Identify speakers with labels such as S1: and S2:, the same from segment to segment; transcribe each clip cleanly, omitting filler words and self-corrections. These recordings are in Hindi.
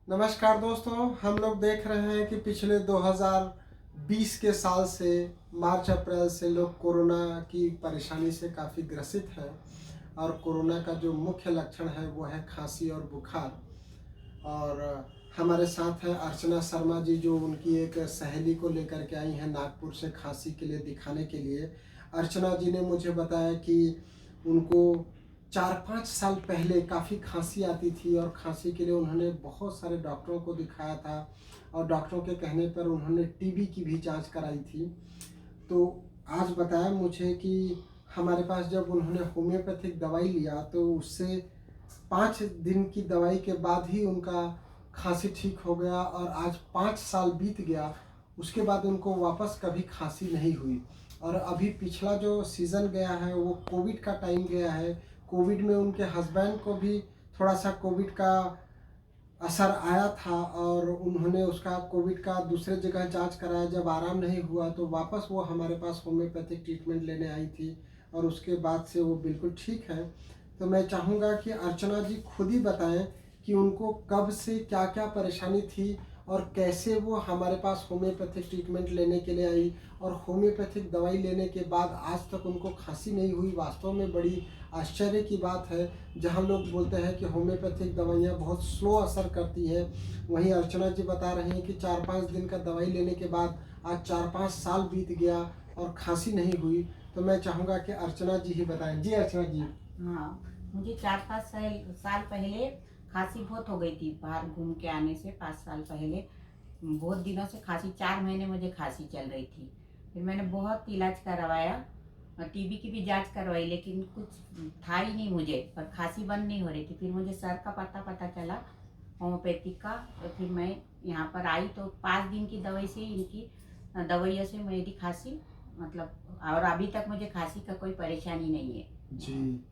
S1: नमस्कार दोस्तों, हम लोग देख रहे हैं कि पिछले 2020 के साल से मार्च अप्रैल से लोग कोरोना की परेशानी से काफ़ी ग्रसित हैं और कोरोना का जो मुख्य लक्षण है वो है खांसी और बुखार। और हमारे साथ हैं अर्चना शर्मा जी, जो उनकी एक सहेली को लेकर के आई हैं नागपुर से खांसी के लिए दिखाने के लिए। अर्चना जी ने मुझे बताया कि उनको 4-5 साल पहले काफ़ी खांसी आती थी और खांसी के लिए उन्होंने बहुत सारे डॉक्टरों को दिखाया था और डॉक्टरों के कहने पर उन्होंने टीबी की भी जांच कराई थी। तो आज बताया मुझे कि हमारे पास जब उन्होंने होम्योपैथिक दवाई लिया तो उससे 5 दिन की दवाई के बाद ही उनका खांसी ठीक हो गया और आज 5 साल बीत गया। उसके बाद उनको वापस कभी खांसी नहीं हुई। और अभी पिछला जो सीज़न गया है वो कोविड का टाइम गया है। कोविड में उनके हस्बैंड को भी थोड़ा सा कोविड का असर आया था और उन्होंने उसका कोविड का दूसरे जगह जांच कराया। जब आराम नहीं हुआ तो वापस वो हमारे पास होम्योपैथिक ट्रीटमेंट लेने आई थी और उसके बाद से वो बिल्कुल ठीक है। तो मैं चाहूँगा कि अर्चना जी खुद ही बताएं कि उनको कब से क्या क्या परेशानी थी और कैसे वो हमारे पास होम्योपैथिक ट्रीटमेंट लेने के लिए आई और होम्योपैथिक दवाई लेने के बाद आज तक उनको खांसी नहीं हुई। वास्तव में बड़ी आश्चर्य की बात है। जहाँ लोग बोलते हैं कि होम्योपैथिक दवाइयाँ बहुत स्लो असर करती है, वहीं अर्चना जी बता रही हैं कि 4-5 दिन का दवाई लेने के बाद आज 4-5 साल बीत गया और खांसी नहीं हुई। तो मैं चाहूँगा कि अर्चना जी ही बताएं। जी अर्चना जी।
S2: हाँ, मुझे 4-5 साल पहले खांसी बहुत हो गई थी। बाहर घूम के आने से 5 साल पहले बहुत दिनों से खांसी, 4 महीने मुझे खांसी चल रही थी। फिर मैंने बहुत इलाज करवाया और टीबी की भी जांच करवाई, लेकिन कुछ था ही नहीं मुझे और खांसी बंद नहीं हो रही थी। फिर मुझे सर का पता चला होम्योपैथिक का, तो फिर मैं यहाँ पर आई तो 5 दिन की दवाई से इनकी दवाइयों से मेरी खांसी मतलब, और अभी तक मुझे खांसी का कोई परेशानी नहीं है
S1: जी,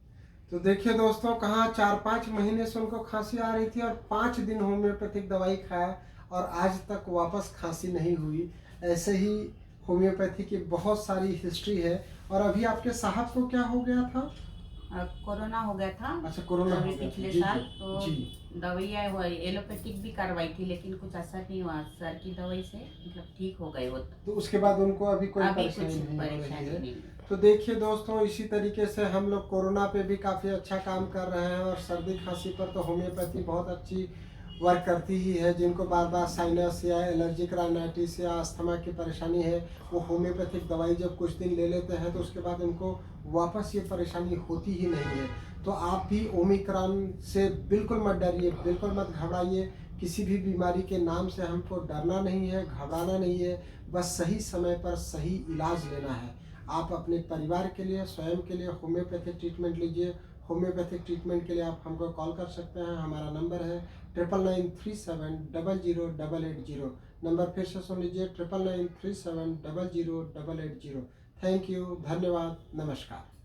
S1: तो देखिए दोस्तों, कहाँ 4-5 महीने से उनको खांसी आ रही थी और 5 दिन होम्योपैथिक दवाई खाया और आज तक वापस खांसी नहीं हुई। ऐसे ही होम्योपैथी की बहुत सारी हिस्ट्री है। और अभी आपके साहब को क्या हो गया था?
S2: कोरोना हो गया था।
S1: अच्छा, कोरोना
S2: अभी
S1: हो गया था।
S2: पिछले
S1: जी
S2: साल
S1: जी
S2: तो
S1: जी।
S2: दवाइयाँ हुआ, एलोपैथिक भी करवाई थी लेकिन कुछ असर नहीं हुआ। सर की दवाई से मतलब ठीक हो गए वो।
S1: तो उसके बाद उनको अभी कोई
S2: अभी कुछ
S1: परेशानी नहीं हो रही
S2: परेशानी
S1: है।
S2: नहीं है।
S1: तो देखिए दोस्तों, इसी तरीके से हम लोग कोरोना पे भी काफ़ी अच्छा काम कर रहे हैं और सर्दी खांसी पर तो होम्योपैथी बहुत अच्छी वर्क करती ही है। जिनको बार बार साइनस या एलर्जिक राइनाइटिस या अस्थमा की परेशानी है, वो होम्योपैथिक दवाई जब कुछ दिन ले लेते हैं तो उसके बाद उनको वापस ये परेशानी होती ही नहीं है। तो आप भी ओमिक्रॉन से बिल्कुल मत डरिए, बिल्कुल मत घबराइए। किसी भी बीमारी के नाम से हमको डरना नहीं है, घबराना नहीं है। बस सही समय पर सही इलाज लेना है। आप अपने परिवार के लिए, स्वयं के लिए होम्योपैथिक ट्रीटमेंट लीजिए। होम्योपैथिक ट्रीटमेंट के लिए आप हमको कॉल कर सकते हैं। हमारा नंबर है 9993700880। नंबर फिर से सुन लीजिए, 9993700880। थैंक यू, धन्यवाद, नमस्कार।